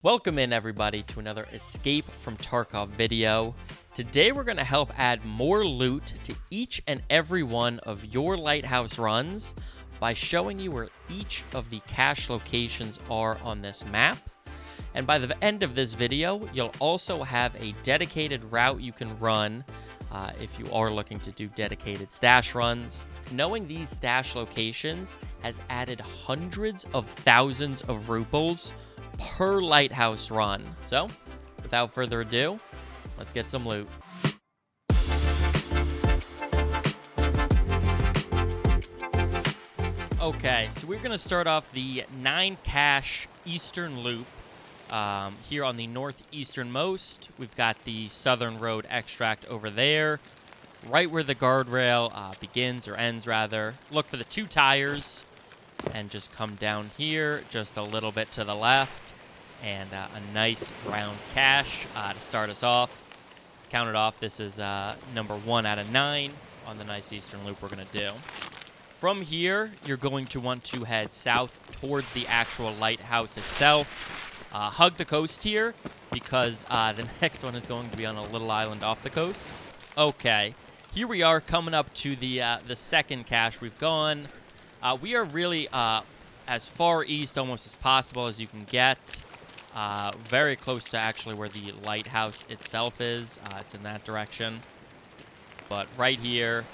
Welcome in everybody to another Escape from Tarkov video. Today we're going to help add more loot to each and every one of your Lighthouse runs by showing you where each of the cache locations are on this map. And by the end of this video, you'll also have a dedicated route you can run if you are looking to do dedicated stash runs. Knowing these stash locations has added hundreds of thousands of rubles per Lighthouse run. So, without further ado, let's get some loot. Okay, so we're going to start off the 9 cache eastern loop. Here on the northeasternmost, we've got the Southern Road extract over there, right where the guardrail begins, or ends rather. Look for the 2 tires, and just come down here just a little bit to the left, and a nice round cache to start us off. Count it off, this is number 1 out of 9 on the nice eastern loop we're going to do. From here, you're going to want to head south towards the actual lighthouse itself. Hug the coast here, because the next one is going to be on a little island off the coast. Okay, here we are coming up to the second cache we've gone. We are really as far east almost as possible as you can get. Very close to actually where the lighthouse itself is. It's in that direction. But right here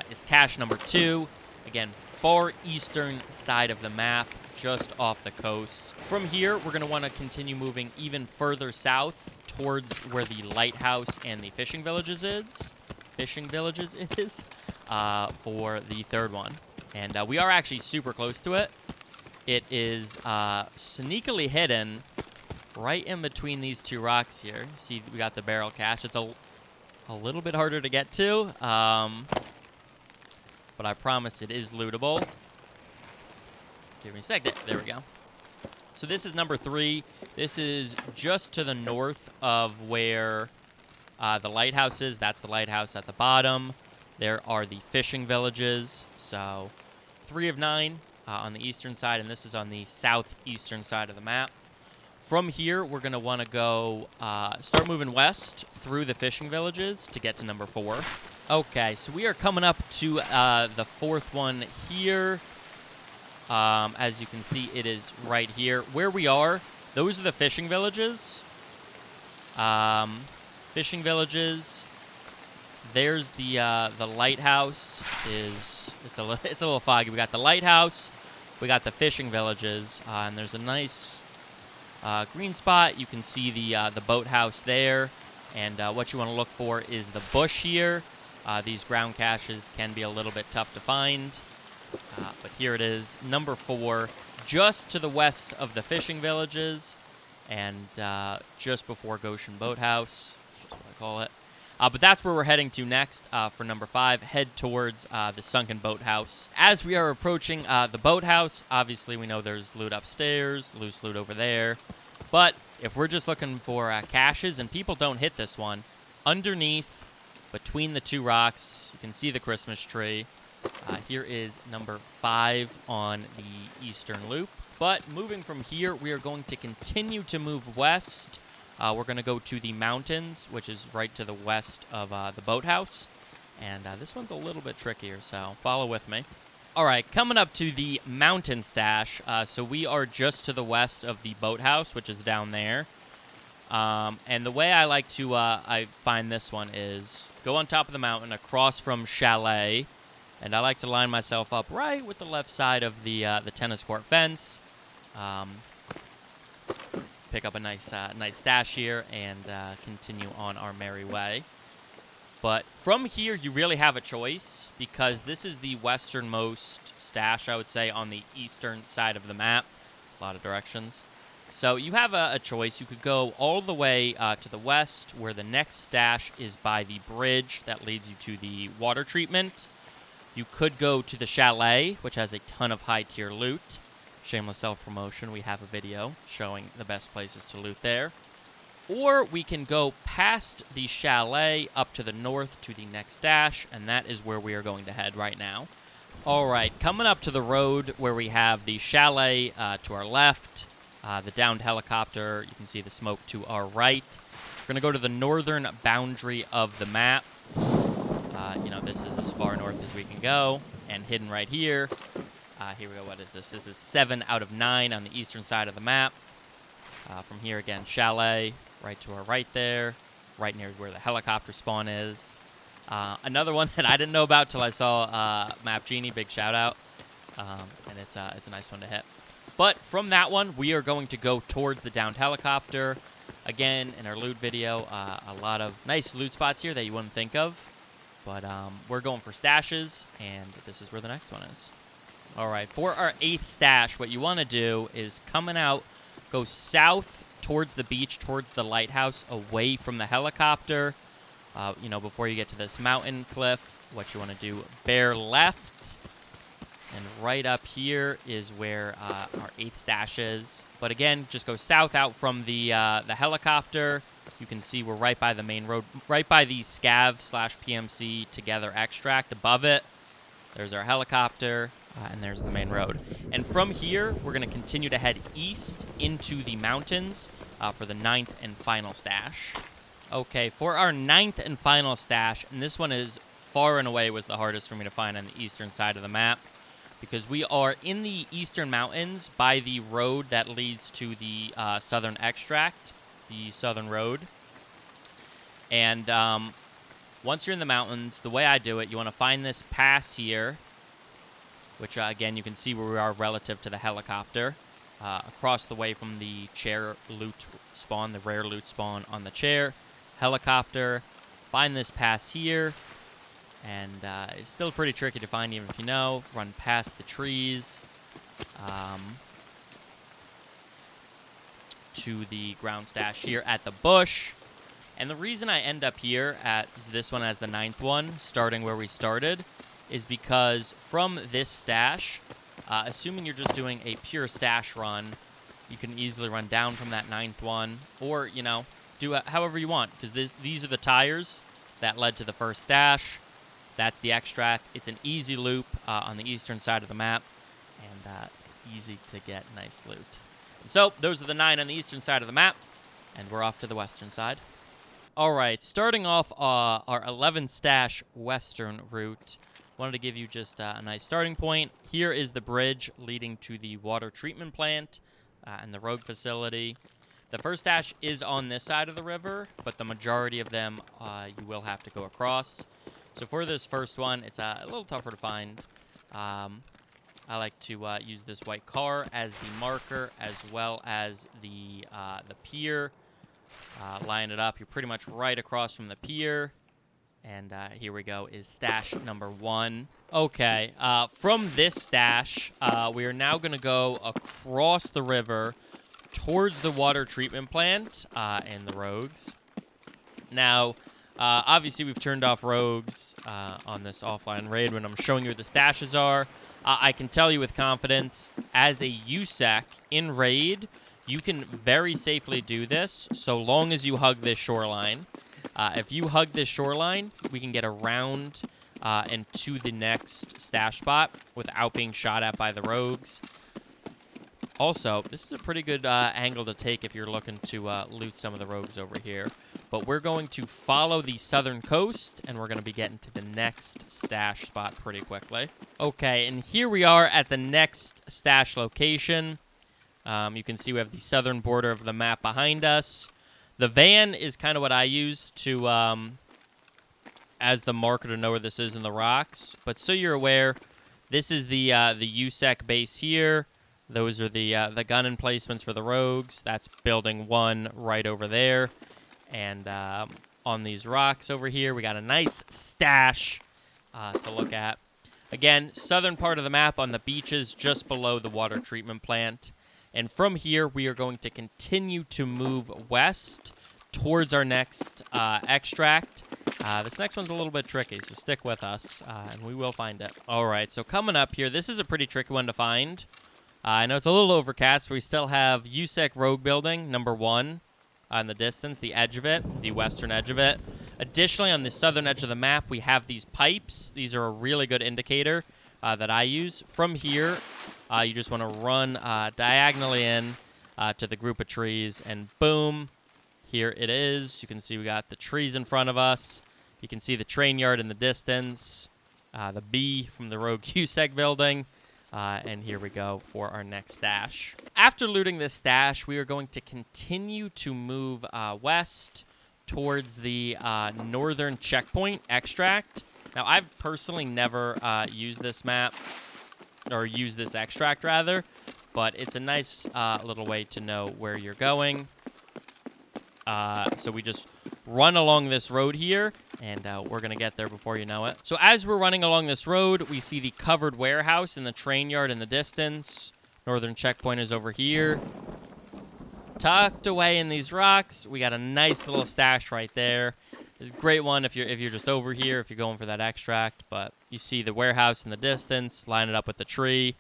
is cache number 2. Again, far eastern side of the map, just off the coast. From here, we're going to want to continue moving even further south towards where the lighthouse and the fishing villages is. For the third one. And we are actually super close to it. It is sneakily hidden right in between these 2 rocks here. See, we got the barrel cache. It's a little bit harder to get to, but I promise it is lootable. Give me a sec. There we go. So this is number 3. This is just to the north of where the lighthouse is. That's the lighthouse at the bottom. There are the fishing villages. So 3 of 9 on the eastern side, and this is on the southeastern side of the map. From here, we're going to want to go start moving west through the fishing villages to get to number 4. Okay, so we are coming up to the 4th one here. As you can see, it is right here. Where we are, those are the fishing villages. Fishing villages. There's the lighthouse. It's a little foggy. We got the lighthouse. We got the fishing villages, and there's a nice green spot. You can see the boathouse there. And what you want to look for is the bush here. These ground caches can be a little bit tough to find. But here it is, number 4, just to the west of the fishing villages, and just before Goshen Boathouse, that's what I call it. But that's where we're heading to next for number 5. Head towards the sunken boathouse. As we are approaching the boathouse, obviously we know there's loot upstairs, loose loot over there. But if we're just looking for caches, and people don't hit this one, underneath, between the 2 rocks, you can see the Christmas tree. Here is number 5 on the eastern loop. But moving from here, we are going to continue to move west. We're going to go to the mountains, which is right to the west of the boathouse. And this one's a little bit trickier, so follow with me. All right, coming up to the mountain stash. So we are just to the west of the boathouse, which is down there. And the way I like to I find this one is go on top of the mountain across from Chalet. And I like to line myself up right with the left side of the tennis court fence. Pick up a nice stash here and continue on our merry way. But from here, you really have a choice, because this is the westernmost stash, I would say, on the eastern side of the map. A lot of directions. So you have a choice. You could go all the way to the west, where the next stash is by the bridge that leads you to the water treatment. You could go to the Chalet, which has a ton of high-tier loot. Shameless self-promotion, we have a video showing the best places to loot there. Or we can go past the Chalet up to the north to the next stash, and that is where we are going to head right now. All right, coming up to the road where we have the Chalet to our left, the downed helicopter. You can see the smoke to our right. We're going to go to the northern boundary of the map. This is as far north as we can go. And hidden right here. Here we go. What is this? This is 7 out of 9 on the eastern side of the map. From here, again, chalet right to our right there. Right near where the helicopter spawn is. Another one that I didn't know about till I saw Map Genie. Big shout out. And it's a nice one to hit. But from that one, we are going to go towards the downed helicopter. Again, in our loot video, a lot of nice loot spots here that you wouldn't think of. But we're going for stashes, and this is where the next one is. All right, for our 8th stash, what you want to do is coming out, go south towards the beach, towards the lighthouse, away from the helicopter. Before you get to this mountain cliff, what you want to do, bear left. And right up here is where our 8th stash is. But again, just go south out from the helicopter. You can see we're right by the main road, right by the scav/PMC together extract above it. There's our helicopter, and there's the main road. And from here, we're going to continue to head east into the mountains for the 9th and final stash. Okay, for our 9th and final stash, and this one is far and away was the hardest for me to find on the eastern side of the map, because we are in the eastern mountains by the road that leads to the southern extract, the southern road. And once you're in the mountains, the way I do it, you want to find this pass here, which, again, you can see where we are relative to the helicopter, across the way from the chair loot spawn, the rare loot spawn on the chair, helicopter. Find this pass here. And it's still pretty tricky to find, even if you know. Run past the trees to the ground stash here at the bush. And the reason I end up here at this one as the 9th one, starting where we started, is because from this stash, assuming you're just doing a pure stash run, you can easily run down from that 9th one, or, do it however you want, because these are the tires that led to the first stash. That's the extract. It's an easy loop on the eastern side of the map, and easy to get nice loot. And so those are the 9 on the eastern side of the map, and we're off to the western side. All right, starting off our 11th stash western route, wanted to give you just a nice starting point. Here is the bridge leading to the water treatment plant and the rogue facility. The first stash is on this side of the river, but the majority of them you will have to go across. So for this first one, it's a little tougher to find. I like to use this white car as the marker, as well as the pier. Line it up. You're pretty much right across from the pier. And here we go, is stash number 1. Okay, from this stash, we are now going to go across the river towards the water treatment plant and the rogues. Now, obviously, we've turned off rogues on this offline raid when I'm showing you where the stashes are. I can tell you with confidence, as a USEC in raid, you can very safely do this so long as you hug this shoreline. If you hug this shoreline, we can get around and to the next stash spot without being shot at by the rogues. Also, this is a pretty good angle to take if you're looking to loot some of the rogues over here. But we're going to follow the southern coast, and we're going to be getting to the next stash spot pretty quickly. Okay, and here we are at the next stash location. You can see we have the southern border of the map behind us. The van is kind of what I use to, as the marker to know where this is in the rocks. But so you're aware, this is the USEC base here. Those are the gun emplacements for the rogues. That's building 1 right over there. And on these rocks over here, we got a nice stash to look at. Again, southern part of the map on the beaches just below the water treatment plant. And from here, we are going to continue to move west towards our next extract. This next one's a little bit tricky, so stick with us, and we will find it. All right, so coming up here, this is a pretty tricky one to find. I know it's a little overcast, but we still have USEC Rogue Building, number 1, in the distance, the edge of it, the western edge of it. Additionally, on the southern edge of the map, we have these pipes. These are a really good indicator that I use. From here, you just want to run diagonally in. to the group of trees, and boom, here it is. You can see we got the trees in front of us. You can see the train yard in the distance, the B from the Rogue USEC building, and here we go for our next stash. After looting this stash, we are going to continue to move west towards the northern checkpoint extract. Now, I've personally never used this map, or used this extract, rather, but it's a nice little way to know where you're going. So we just run along this road here, and we're going to get there before you know it. So as we're running along this road, we see the covered warehouse in the train yard in the distance. Northern checkpoint is over here. Tucked away in these rocks, we got a nice little stash right there. It's a great one if you're just over here, if you're going for that extract. But you see the warehouse in the distance, line it up with the tree,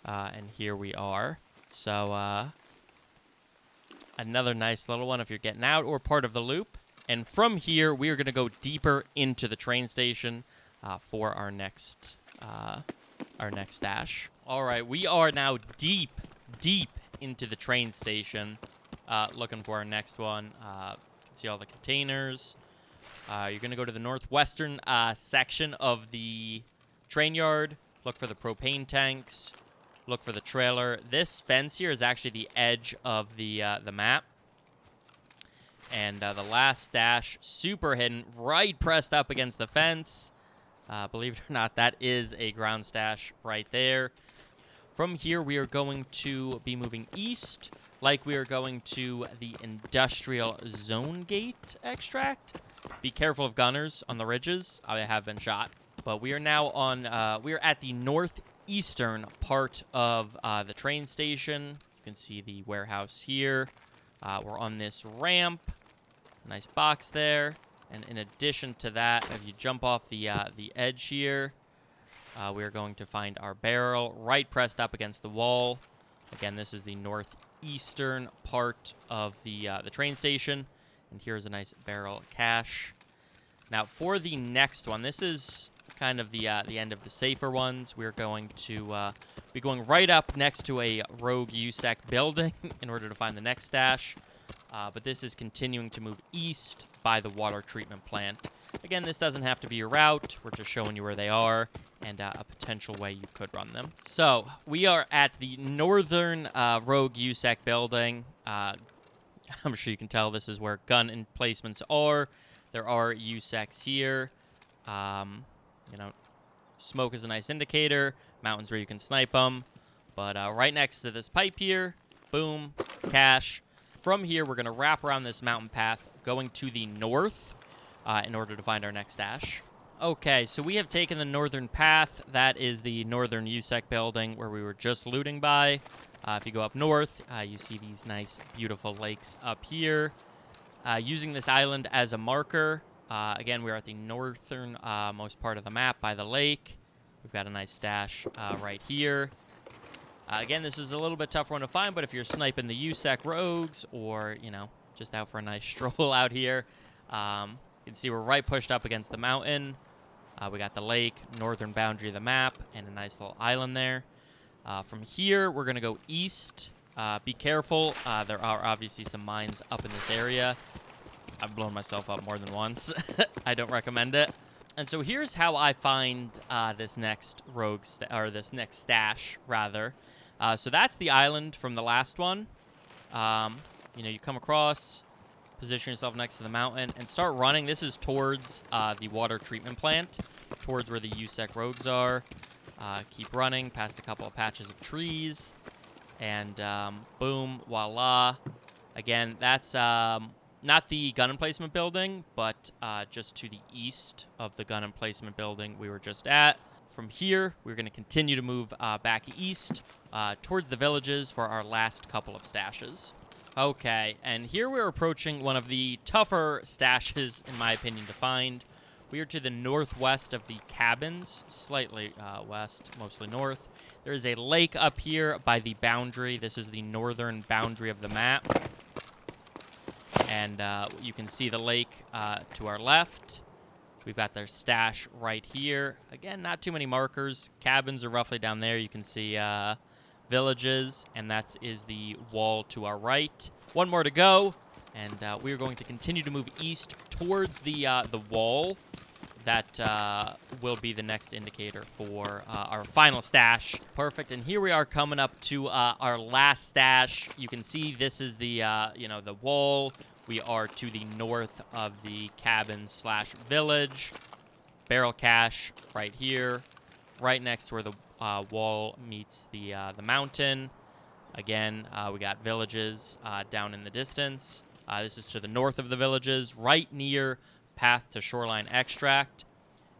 and here we are. So another nice little one if you're getting out or part of the loop. And from here, we are going to go deeper into the train station for our next stash. All right, we are now deep into the train station, looking for our next one. You can see all the containers. You're going to go to the northwestern section of the train yard. Look for the propane tanks. Look for the trailer. This fence here is actually the edge of the map. And the last stash, super hidden, right pressed up against the fence. Believe it or not, that is a ground stash right there. From here, we are going to be moving east, like we are going to the industrial zone gate extract. Be careful of gunners on the ridges. I have been shot. But we are now on, we are at the northeastern part of the train station. You can see the warehouse here. We're on this ramp. Nice box there. And in addition to that, if you jump off the edge here, we are going to find our barrel right pressed up against the wall. Again, this is the northeastern part of the train station. And here's a nice barrel cache. Now, for the next one, this is kind of the end of the safer ones. We're going to be going right up next to a Rogue USEC building in order to find the next stash. But this is continuing to move east by the water treatment plant. Again, this doesn't have to be your route. We're just showing you where they are and a potential way you could run them. So we are at the northern Rogue USEC building. I'm sure you can tell this is where gun emplacements are. There are USECs here. You know, smoke is a nice indicator. Mountains where you can snipe them. But right next to this pipe here, boom, cache. From here, we're going to wrap around this mountain path, going to the north in order to find our next stash. Okay, so we have taken the northern path. That is the northern USEC building where we were just looting by. If you go up north, you see these nice, beautiful lakes up here. Using this island as a marker, again, we're at the northern most part of the map by the lake. We've got a nice stash right here. Again, this is a little bit tougher one to find, but if you're sniping the USEC rogues or, you know, just out for a nice stroll out here, you can see we're right pushed up against the mountain. We got the lake, northern boundary of the map, and a nice little island there. From here, we're going to go east. Be careful. There are obviously some mines up in this area. I've blown myself up more than once. I don't recommend it. And so here's how I find this next this next stash, rather. So that's the island from the last one. You know, you come across, position yourself next to the mountain, and start running. This is towards the water treatment plant, towards where the USEC rogues are. Keep running past a couple of patches of trees, and boom, voila. Again, that's not the gun emplacement building, but just to the east of the gun emplacement building we were just at. From here, we're going to continue to move back east towards the villages for our last couple of stashes. Okay, and here we're approaching one of the tougher stashes, in my opinion, to find. We are to the northwest of the cabins, slightly west, mostly north. There is a lake up here by the boundary. This is the northern boundary of the map. And you can see the lake to our left. We've got their stash right here. Again, not too many markers. Cabins are roughly down there. You can see villages, and that is the wall to our right. One more to go, and we are going to continue to move east towards the wall. That will be the next indicator for our final stash. Perfect, and here we are coming up to our last stash. You can see this is the, the wall. We are to the north of the cabin/village. Barrel cache right here, right next to where the wall meets the mountain. Again, we got villages down in the distance. This is to the north of the villages, right near path to shoreline extract,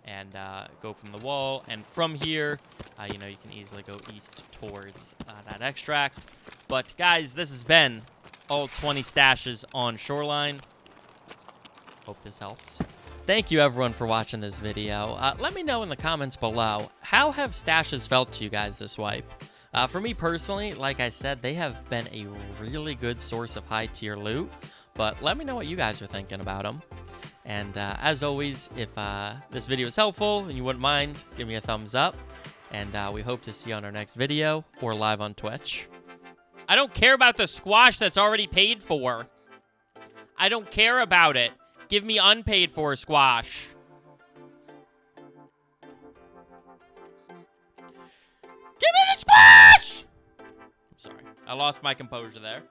and go from the wall. And from here, you can easily go east towards that extract. But guys, this has been all 20 stashes on shoreline. Hope this helps. Thank you everyone for watching this video. Let me know in the comments below, how have stashes felt to you guys this wipe? For me personally, like I said, they have been a really good source of high tier loot, but let me know what you guys are thinking about them. And as always, if this video is helpful and you wouldn't mind, give me a thumbs up, and we hope to see you on our next video or live on Twitch. I don't care about the squash that's already paid for. I don't care about it. Give me unpaid for squash. Give me the squash! I'm sorry. I lost my composure there.